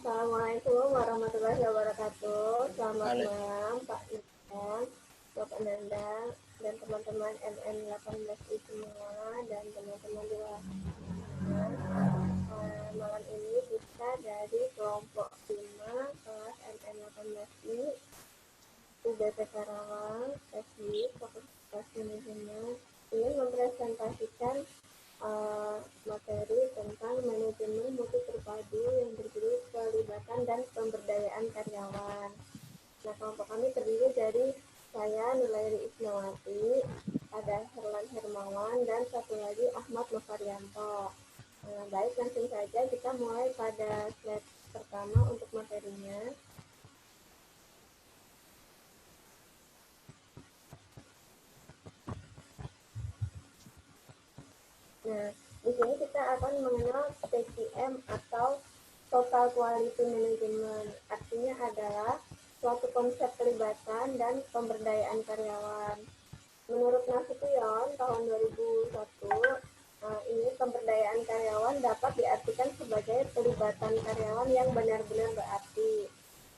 Assalamualaikum warahmatullahi wabarakatuh. Selamat Halo. malam Pak Iwan, Bapak Nanda, dan teman-teman MN18I semua, dan teman-teman di luar sana. Malam ini kita dari kelompok 5 kelas MN18I UBP Karawang, teknik Fakultas Manajemen, ingin mempresentasikan materi tentang manajemen mutu terpadu yang berjudul pelibatan dan pemberdayaan karyawan. Nah, kelompok kami terdiri dari saya, Nulairi Isnawati, ada Herlan Hermawan, dan satu lagi Ahmad Nofarianto. Baik, langsung saja kita mulai pada slide pertama untuk materinya. Nah, di sini kita akan mengenal TQM atau Total Quality Management. Artinya adalah suatu konsep pelibatan dan pemberdayaan karyawan. Menurut Nasution tahun 2001, ini pemberdayaan karyawan dapat diartikan sebagai pelibatan karyawan yang benar-benar berarti.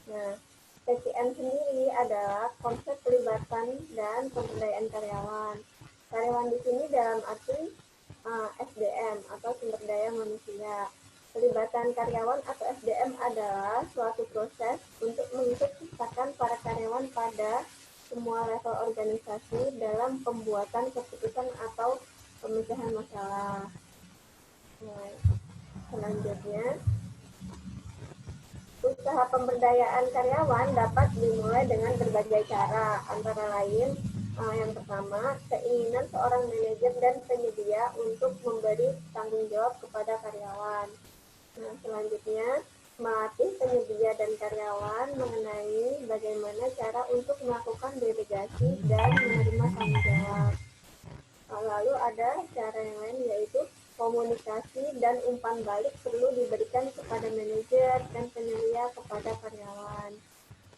Nah, TQM sendiri adalah konsep pelibatan dan pemberdayaan karyawan. Karyawan di sini dalam arti SDM atau sumber daya manusia. Pelibatan karyawan atau SDM adalah suatu proses untuk mengikutsertakan para karyawan pada semua level organisasi dalam pembuatan keputusan atau pemecahan masalah. Nah, selanjutnya, usaha pemberdayaan karyawan dapat dimulai dengan berbagai cara, antara lain yang pertama, keinginan seorang manajer dan penyedia untuk memberi tanggung jawab kepada karyawan. Nah, selanjutnya, melatih penyedia dan karyawan mengenai bagaimana cara untuk melakukan delegasi dan menerima tanggung jawab. Lalu ada cara yang lain, yaitu komunikasi dan umpan balik perlu diberikan kepada manajer dan penyedia kepada karyawan.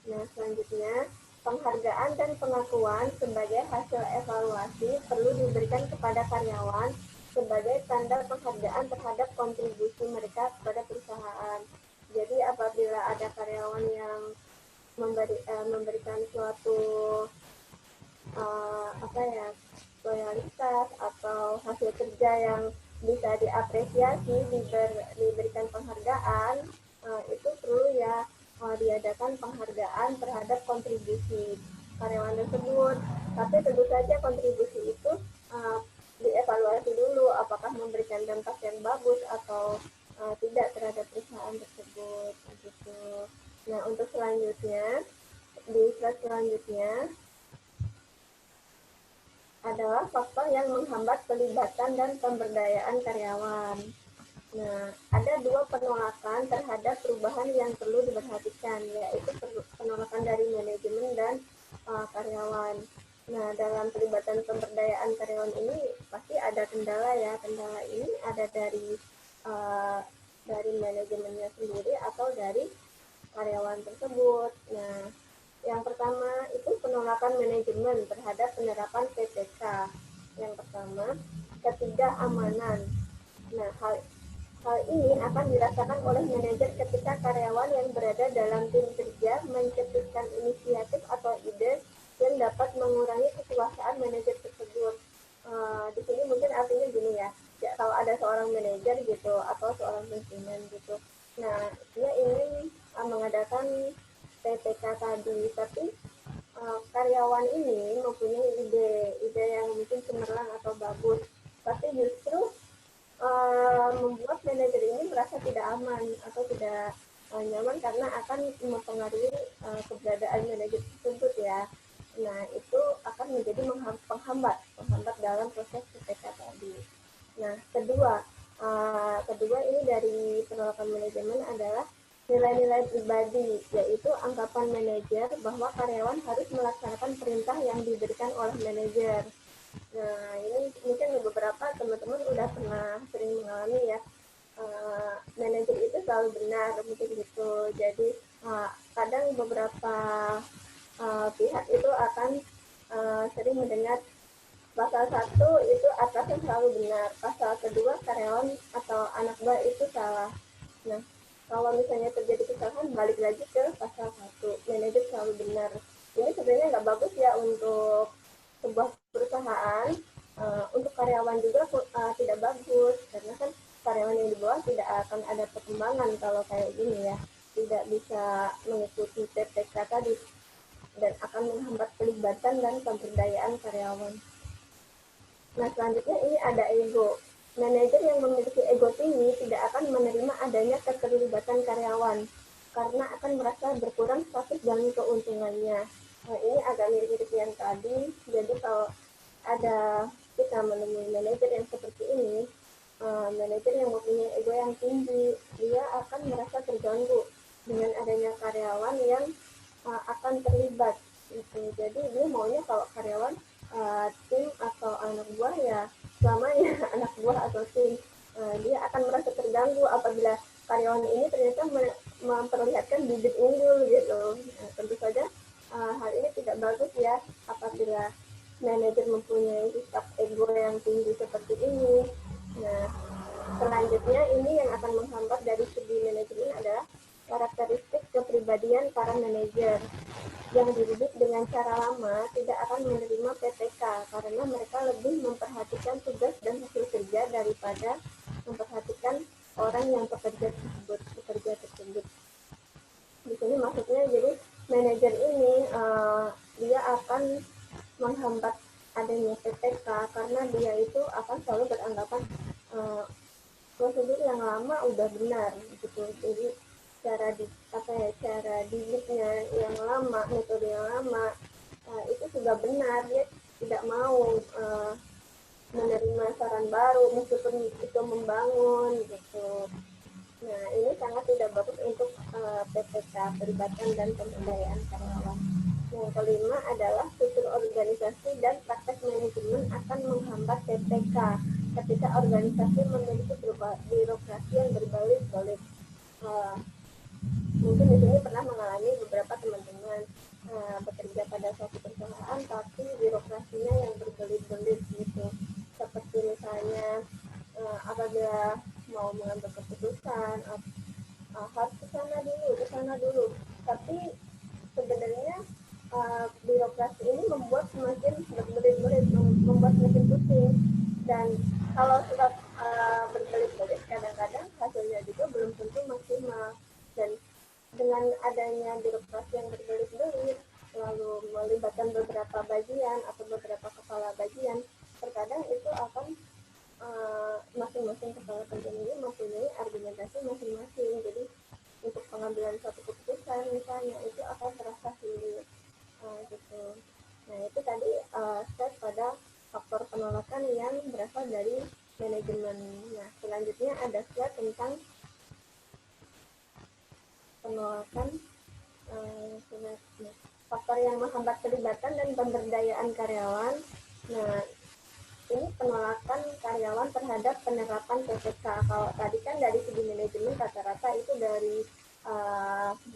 Nah, selanjutnya, penghargaan dan pengakuan sebagai hasil evaluasi perlu diberikan kepada karyawan sebagai tanda penghargaan terhadap kontribusi mereka kepada perusahaan. Jadi apabila ada karyawan yang memberikan suatu loyalitas atau hasil kerja yang bisa diapresiasi, diberikan penghargaan, itu perlu ya diadakan penghargaan terhadap kontribusi karyawan tersebut. Tapi tentu saja kontribusi itu dievaluasi dulu apakah memberikan dampak yang bagus atau tidak terhadap perusahaan tersebut. Gitu. Nah, untuk selanjutnya, di slide selanjutnya adalah faktor yang menghambat pelibatan dan pemberdayaan karyawan. Nah, ada dua penolakan terhadap perubahan yang perlu diperhatikan, yaitu penolakan dari manajemen dan karyawan. Nah, dalam pelibatan pemberdayaan karyawan ini pasti ada kendala ya. Kendala ini ada dari manajemennya sendiri atau dari karyawan tersebut. Nah, yang pertama itu penolakan manajemen terhadap penerapan PPK. Yang pertama, ketidakamanan. Nah, hal ini akan dirasakan oleh manajer ketika karyawan yang berada dalam tim kerja mencetuskan inisiatif atau ide yang dapat mengurangi kekuasaan manajer tersebut. Di sini mungkin artinya gini ya, kalau ada seorang manajer gitu atau seorang pimpinan gitu, nah dia ingin mengadakan PPK tadi, tapi karyawan ini mempunyai ide yang mungkin cemerlang atau bagus, tapi justru membuat manajer ini merasa tidak aman atau tidak nyaman karena akan mempengaruhi keberadaan manajer tersebut ya. Nah, itu akan menjadi penghambat dalam proses PPK tadi. Nah, kedua ini dari penolakan manajemen adalah nilai-nilai pribadi, yaitu anggapan manajer bahwa karyawan harus melaksanakan perintah yang diberikan oleh manajer. Nah, ini mungkin beberapa teman-teman udah pernah sering mengalami ya, manajer itu selalu benar, mungkin gitu. Jadi kadang beberapa pihak itu akan sering mendengar pasal 1 itu atasan selalu benar, pasal kedua karyawan atau anak buah itu salah. Nah, kalau misalnya terjadi kesalahan, balik lagi ke pasal 1, manajer selalu benar. Ini sebenarnya nggak bagus ya untuk sebuah perusahaan. Untuk karyawan juga tidak bagus, karena kan karyawan yang di bawah tidak akan ada perkembangan kalau kayak gini ya, tidak bisa mengikuti PPK tadi, dan akan menghambat pelibatan dan pemberdayaan karyawan. Nah, selanjutnya ini ada ego. Manajer yang memiliki ego tinggi tidak akan menerima adanya keterlibatan karyawan karena akan merasa berkurang status dan keuntungannya. Nah, ini agak mirip-mirip yang tadi. Jadi kalau ada kita menemui manajer yang seperti ini, manajer yang mempunyai ego yang tinggi, dia akan merasa terganggu dengan adanya karyawan yang akan terlibat. Gitu. Jadi dia maunya kalau karyawan tim atau anak buah ya selamanya anak buah atau tim. Dia akan merasa terganggu apabila karyawan ini ternyata memperlihatkan bibit unggul gitu. Tentu saja hal ini tidak bagus ya apabila manajer mempunyai sikap ego yang tinggi seperti ini. Nah, selanjutnya ini yang akan menghambat dari segi manajemen adalah karakteristik kepribadian para manajer. Yang dididik dengan cara lama tidak akan menerima PPK karena mereka lebih memperhatikan tugas dan hasil kerja daripada memperhatikan orang yang bekerja tersebut. Di sini maksudnya jadi manajer ini dia akan menghambat adanya PPK karena dia itu akan selalu beranggapan prosedur yang lama udah benar gitu. Jadi cara didiknya yang lama, metode yang lama itu sudah benar, dia tidak mau menerima saran baru meskipun itu membangun gitu. Nah, ini sangat tidak bagus untuk PPK, pelibatan dan pemberdayaan karyawan. Yang kelima adalah kultur organisasi dan praktek manajemen akan menghambat PPK ketika organisasi memiliki birokrasi yang berbelit-belit. Mungkin di sini pernah mengalami beberapa teman-teman bekerja pada suatu perusahaan tapi birokrasinya yang berbelit-belit gitu. Seperti misalnya apabila mau mengambil keputusan harus ke sana dulu. Tapi sebenarnya birokrasi ini membuat semakin berbelit-belit, membuat semakin pusing. Dan kalau sudah berbelit-belit, kadang-kadang hasilnya juga belum tentu maksimal. Dan dengan adanya birokrasi yang berbelit-belit, lalu melibatkan beberapa bagian atau beberapa kepala bagian, terkadang itu akan masing-masing kepala bagian ini mempunyai argumentasi masing-masing. Jadi untuk pengambilan suatu keputusan misalnya itu akan terasa sulit gitu. Nah, itu tadi stres pada faktor penolakan yang berasal dari manajemen. Nah, selanjutnya ada slide tentang penolakan faktor yang menghambat pelibatan dan pemberdayaan karyawan. Nah, ini penolakan karyawan terhadap penerapan PPK. Kalau tadi kan dari segi manajemen rata-rata itu dari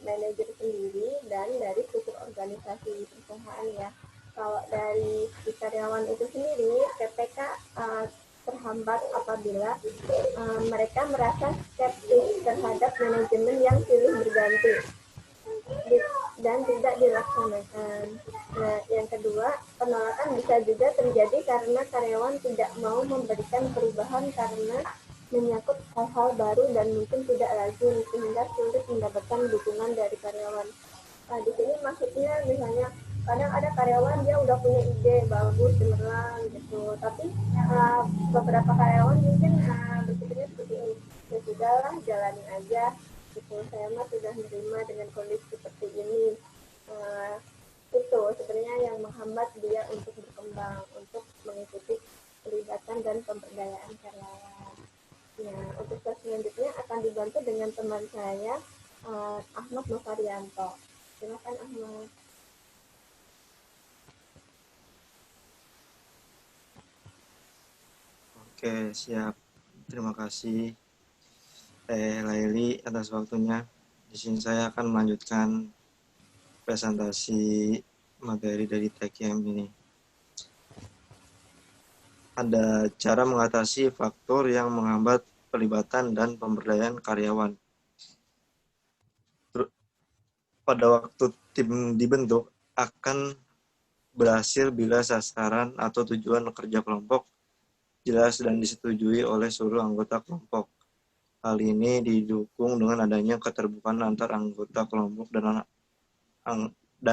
manajer sendiri dan dari struktur organisasi perusahaan ya. Kalau dari si karyawan itu sendiri, PPK terhambat apabila mereka merasa skeptis terhadap manajemen yang silih berganti dan tidak dilaksanakan. Nah, yang kedua, penolakan bisa juga terjadi karena karyawan tidak mau memberikan perubahan karena menyangkut hal-hal baru dan mungkin tidak lazim sehingga sulit mendapatkan dukungan dari karyawan. Di sini maksudnya misalnya kadang ada karyawan dia udah punya ide bagus cemerlang gitu, tapi beberapa karyawan mungkin berpikirnya seperti ini, ya sudahlah jalani aja gitu, saya mah sudah menerima dengan kondisi seperti ini. Itu sebenarnya yang menghambat dia untuk berkembang, untuk mengikuti pelibatan dan pemberdayaan karyawan. Nah, untuk selanjutnya akan dibantu dengan teman saya Ahmad Novarianto. Silakan Ahmad. Oke, siap. Terima kasih Laili atas waktunya. Di sini saya akan melanjutkan presentasi materi dari TKM ini. Ada cara mengatasi faktor yang menghambat pelibatan dan pemberdayaan karyawan. pada waktu tim dibentuk akan berhasil bila sasaran atau tujuan kerja kelompok jelas dan disetujui oleh seluruh anggota kelompok. Hal ini didukung dengan adanya keterbukaan antar anggota kelompok dan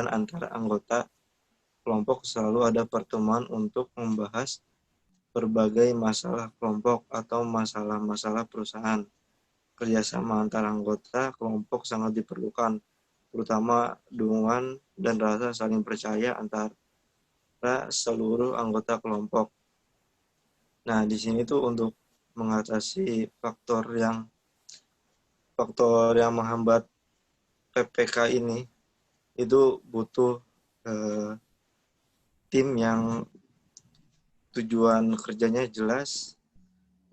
antara anggota kelompok selalu ada pertemuan untuk membahas berbagai masalah kelompok atau masalah-masalah perusahaan. Kerjasama antar anggota kelompok sangat diperlukan, terutama dukungan dan rasa saling percaya antara seluruh anggota kelompok. Nah, di sini tuh untuk mengatasi faktor yang menghambat PPK ini itu butuh tim yang tujuan kerjanya jelas,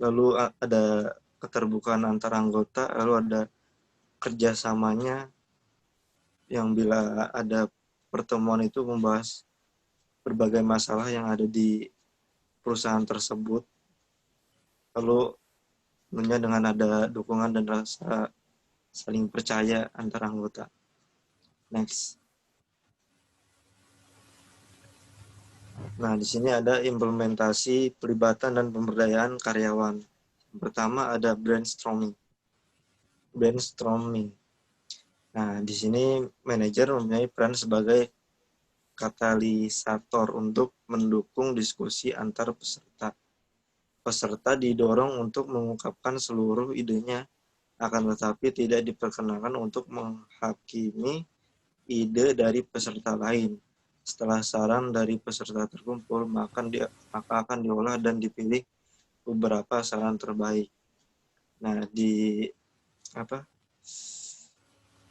lalu ada keterbukaan antar anggota, lalu ada kerjasamanya yang bila ada pertemuan itu membahas berbagai masalah yang ada di perusahaan tersebut, lalu tentunya dengan ada dukungan dan rasa saling percaya antar anggota. Next. Nah, di sini ada implementasi pelibatan dan pemberdayaan karyawan. Yang pertama ada brainstorming. Nah, di sini manajer mempunyai peran sebagai katalisator untuk mendukung diskusi antar peserta. Peserta didorong untuk mengungkapkan seluruh idenya, akan tetapi tidak diperkenankan untuk menghakimi ide dari peserta lain. Setelah saran dari peserta terkumpul, maka akan diolah dan dipilih beberapa saran terbaik. Nah, di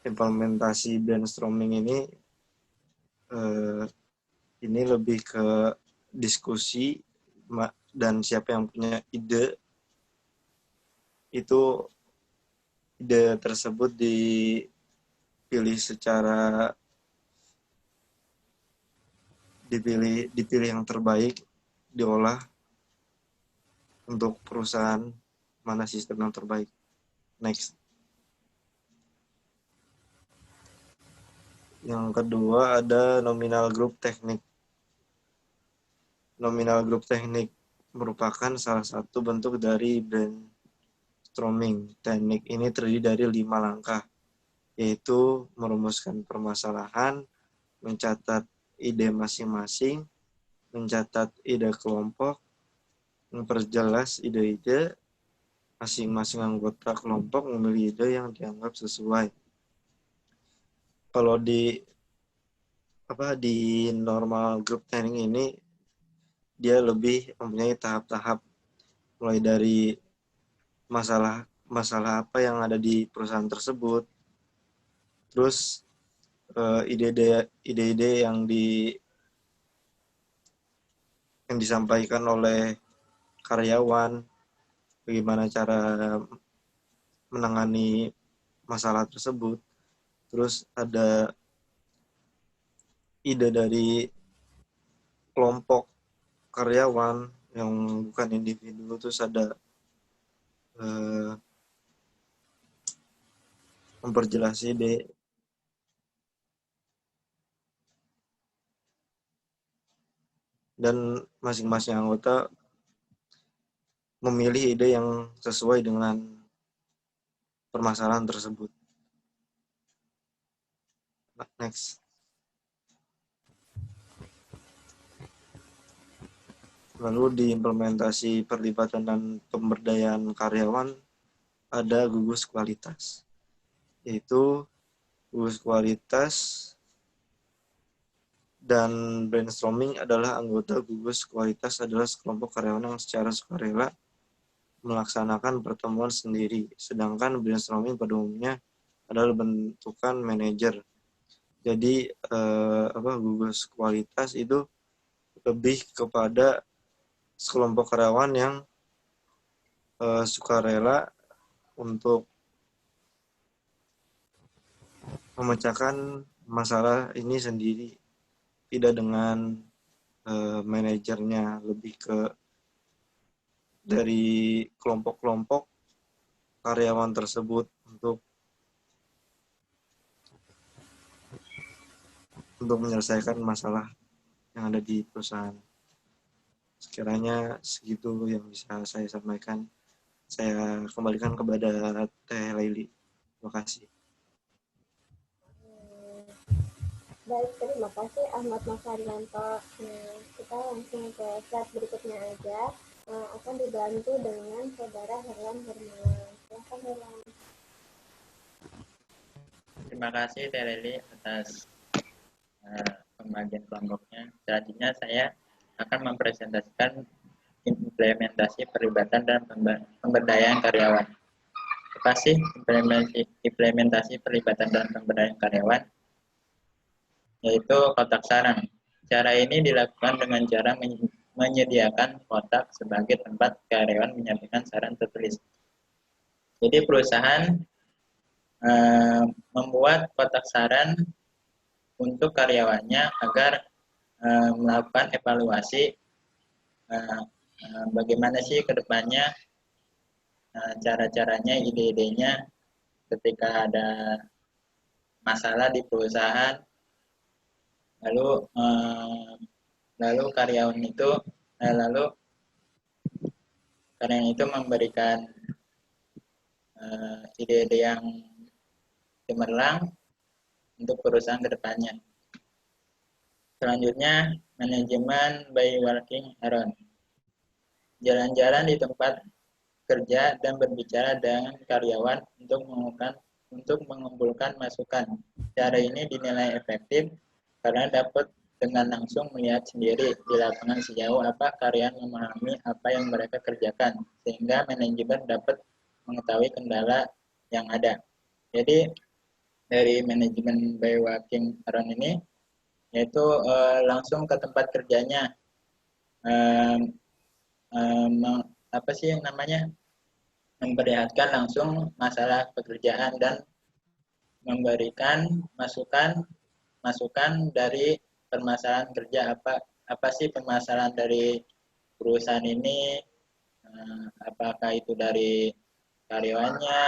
implementasi brainstorming ini lebih ke diskusi dan siapa yang punya ide itu ide tersebut dipilih yang terbaik, diolah untuk perusahaan mana sistem yang terbaik. Next. Yang kedua ada nominal group teknik. Nominal group teknik merupakan salah satu bentuk dari brainstorming. Teknik ini terdiri dari 5 langkah, yaitu merumuskan permasalahan, mencatat ide masing-masing, mencatat ide kelompok, memperjelas ide-ide, masing-masing anggota kelompok memilih ide yang dianggap sesuai. Kalau di normal group training ini dia lebih mempunyai tahap-tahap, mulai dari masalah apa yang ada di perusahaan tersebut, terus ide-ide yang disampaikan oleh karyawan, bagaimana cara menangani masalah tersebut, terus ada ide dari kelompok karyawan yang bukan individu, terus ada memperjelas ide, dan masing-masing anggota memilih ide yang sesuai dengan permasalahan tersebut. Next. Lalu di implementasi perlibatan dan pemberdayaan karyawan ada gugus kualitas, yaitu gugus kualitas dan brainstorming adalah anggota gugus kualitas adalah sekelompok karyawan yang secara sukarela melaksanakan pertemuan sendiri, sedangkan brainstorming pada umumnya adalah bentukan manajer. Jadi gugus kualitas itu lebih kepada sekelompok karyawan yang sukarela untuk memecahkan masalah ini sendiri, tidak dengan manajernya, lebih ke dari kelompok-kelompok karyawan tersebut untuk untuk menyelesaikan masalah yang ada di perusahaan. Sekiranya segitu yang bisa saya sampaikan. Saya kembalikan kepada Teh Laili. Terima kasih. Baik, terima kasih Ahmad Mas Haryanto. Nah, kita langsung ke slide berikutnya aja. Akan dibantu dengan Saudara Herlan Hermawan. Silakan Herlan. Terima kasih Teh Leli atas pembagian kelompoknya. Selanjutnya saya akan mempresentasikan implementasi perlibatan dan pemberdayaan karyawan. Apa sih implementasi perlibatan dan pemberdayaan karyawan? Yaitu kotak saran. Cara ini dilakukan dengan cara menyediakan kotak sebagai tempat karyawan menyampaikan saran tertulis. Jadi perusahaan membuat kotak saran untuk karyawannya agar melakukan evaluasi bagaimana sih ke depannya cara-caranya, ide-idenya ketika ada masalah di perusahaan, lalu karyawan itu memberikan ide-ide yang cemerlang untuk perusahaan ke depannya. Selanjutnya, manajemen by working around. Jalan-jalan di tempat kerja dan berbicara dengan karyawan untuk mengumpulkan masukan. Cara ini dinilai efektif karena dapat dengan langsung melihat sendiri di lapangan sejauh apa karyawan memahami apa yang mereka kerjakan, sehingga manajemen dapat mengetahui kendala yang ada. Jadi dari manajemen by working around ini yaitu langsung ke tempat kerjanya, apa sih yang namanya, memperlihatkan langsung masalah pekerjaan dan memberikan masukan dari permasalahan kerja, apa sih permasalahan dari perusahaan ini, apakah itu dari karyawannya,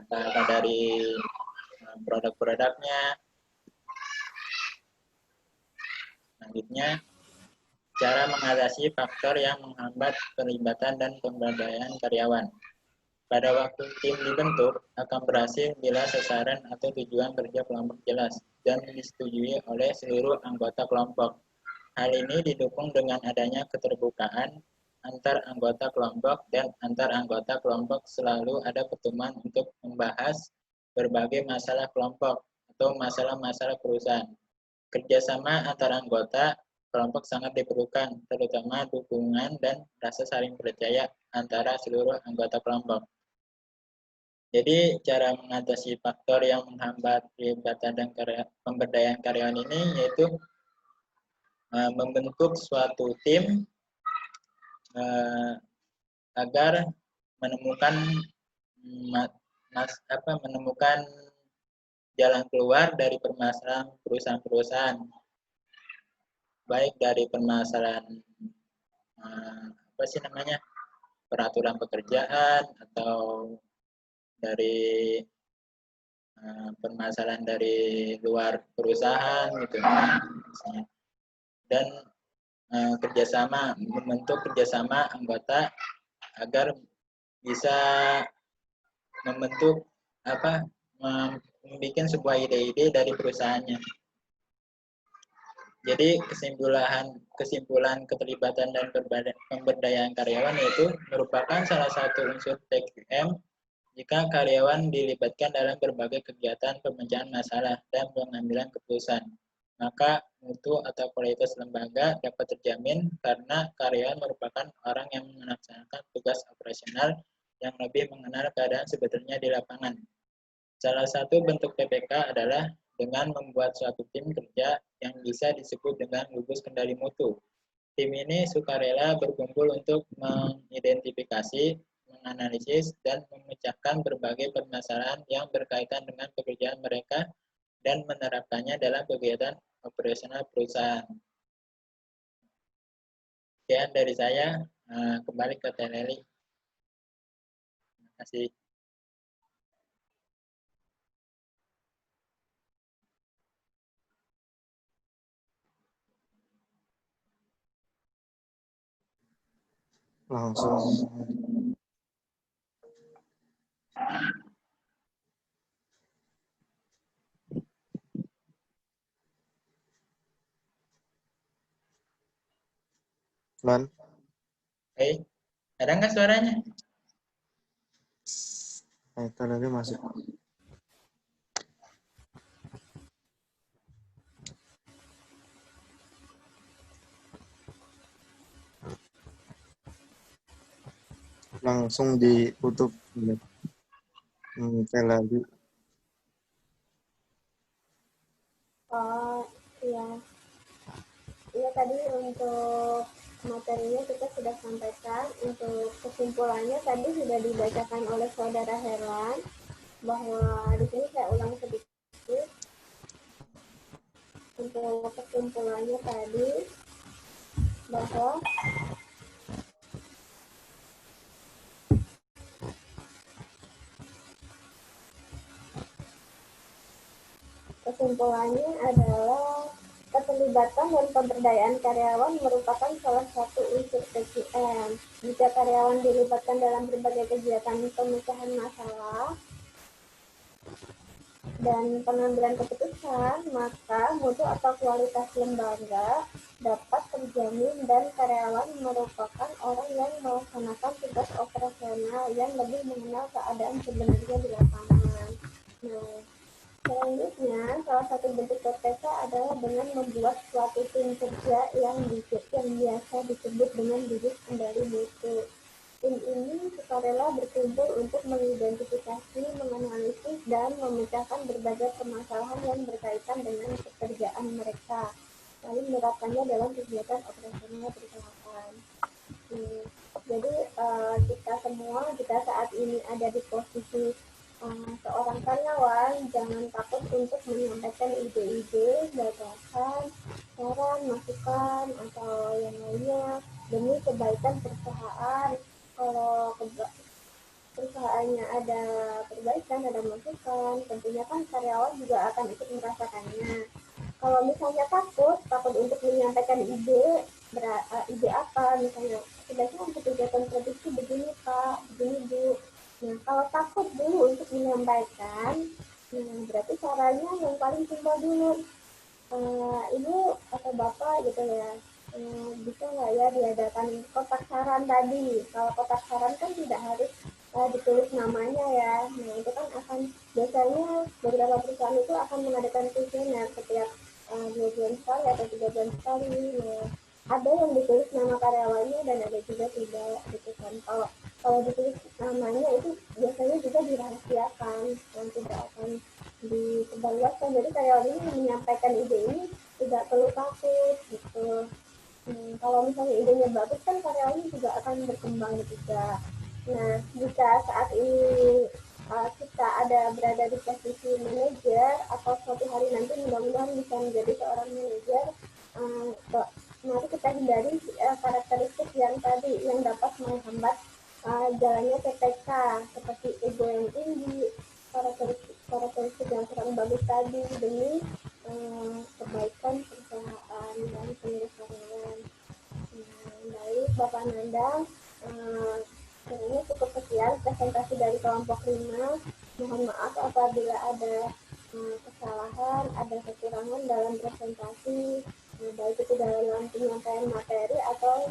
apakah dari produk-produknya. Selanjutnya, cara mengatasi faktor yang menghambat perlibatan dan pemberdayaan karyawan. Pada waktu tim dibentuk, akan berhasil bila sasaran atau tujuan kerja kelompok jelas dan disetujui oleh seluruh anggota kelompok. Hal ini didukung dengan adanya keterbukaan antar anggota kelompok, dan antar anggota kelompok selalu ada pertemuan untuk membahas berbagai masalah kelompok atau masalah-masalah perusahaan. Kerjasama antara anggota kelompok sangat diperlukan, terutama dukungan dan rasa saling percaya antara seluruh anggota kelompok. Jadi cara mengatasi faktor yang menghambat pelibatan dan pemberdayaan karyawan ini yaitu membentuk suatu tim agar menemukan jalan keluar dari permasalahan perusahaan-perusahaan, baik dari permasalahan peraturan pekerjaan atau dari permasalahan dari luar perusahaan gitu, dan membentuk kerjasama anggota agar bisa membentuk membuat sebuah ide-ide dari perusahaannya. Jadi kesimpulan keterlibatan dan pemberdayaan karyawan yaitu merupakan salah satu unsur TQM jika karyawan dilibatkan dalam berbagai kegiatan pemecahan masalah dan pengambilan keputusan. Maka mutu atau kualitas lembaga dapat terjamin karena karyawan merupakan orang yang melaksanakan tugas operasional yang lebih mengenal keadaan sebetulnya di lapangan. Salah satu bentuk PPK adalah dengan membuat suatu tim kerja yang bisa disebut dengan gugus kendali mutu. Tim ini sukarela berkumpul untuk mengidentifikasi, menganalisis, dan memecahkan berbagai permasalahan yang berkaitan dengan pekerjaan mereka dan menerapkannya dalam kegiatan operasional perusahaan. Sekian dari saya, kembali ke Teh Leli. Terima kasih. langsung Lan, Ada nggak suaranya? itu tadi masuk. Langsung ditutup. Sekali lagi. Oh, iya. Iya, tadi untuk materinya kita sudah sampaikan. Untuk kesimpulannya tadi sudah dibacakan oleh saudara Herlan, bahwa di sini saya ulang sedikit. Untuk kesimpulannya tadi bahwa kesimpulannya adalah keterlibatan dan pemberdayaan karyawan merupakan salah satu unsur PCM. Jika karyawan dilibatkan dalam berbagai kegiatan pemecahan masalah dan pengambilan keputusan, maka mutu atau kualitas lembaga dapat terjamin dan karyawan merupakan orang yang melaksanakan tugas operasional yang lebih mengenal keadaan sebenarnya di lapangan. Nah, selanjutnya, salah satu bentuk PPK adalah dengan membuat suatu tim kerja yang biasa disebut dengan gugus kendali mutu. Tim ini sukarela berkumpul untuk mengidentifikasi, menganalisis, dan memecahkan berbagai permasalahan yang berkaitan dengan pekerjaan mereka, lalu menerapkannya dalam kegiatan operasional perusahaan. Jadi kita semua, kita saat ini ada di posisi seorang karyawan, jangan takut untuk menyampaikan ide-ide, gagasan, saran, masukan, atau yang lainnya demi kebaikan perusahaan. Kalau perusahaannya ada perbaikan, ada masukan, tentunya kan karyawan juga akan ikut merasakannya. Kalau misalnya takut untuk menyampaikan ide, ide apa, misalnya sebaiknya untuk kegiatan produksi begini Pak, begini Bu. Nah, kalau takut dulu untuk menyampaikan, berarti caranya yang paling simpel dulu. Ibu atau Bapak gitu ya, bisa nggak ya diadakan kotak saran tadi. Kalau kotak saran kan tidak harus ditulis namanya ya. Nah, itu kan akan biasanya beberapa perusahaan itu akan mengadakan kuesioner setiap 2 bulan sekali atau 3 bulan sekali. Nah, ada yang ditulis nama karyawannya dan ada juga tidak gitu kan. Kalau ditulis namanya itu biasanya juga dirahasiakan dan tidak akan disebarluaskan. Jadi karyawan ini menyampaikan ide ini tidak perlu takut gitu. Kalau misalnya idenya bagus kan karyawannya juga akan berkembang juga. Nah, jika saat ini kita berada di posisi manajer atau suatu hari nanti mudah-mudahan bisa menjadi seorang manajer, mari kita hindari karakteristik yang tadi yang dapat menghambat jalannya PPK seperti ego yang tinggi, karakteristik yang kurang bagus tadi demi kebaikan perusahaan dan pengurus karyawan. Baik, Bapak Nandang, ini cukup sekian presentasi dari kelompok 5. Mohon maaf apabila ada kesalahan, ada kekurangan dalam presentasi, baik itu dalam penyampaian materi atau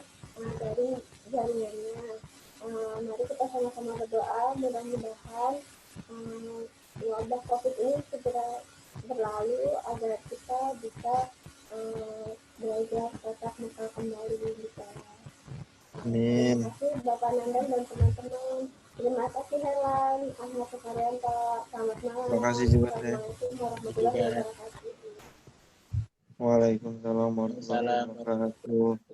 dari jaringannya. Mari kita sama-sama berdoa, mudah-mudahan wabah COVID ini segera berlalu agar kita bisa belajar tetap muka kembali di sekolah. Amin. Terima kasih Bapak Nandang dan teman-teman. Terima kasih Herlan, Ahmad Sukaryanto. Selamat malam. Terima kasih juga. Assalamualaikum warahmatullahi wabarakatuh. Waalaikumsalam warahmatullahi wabarakatuh.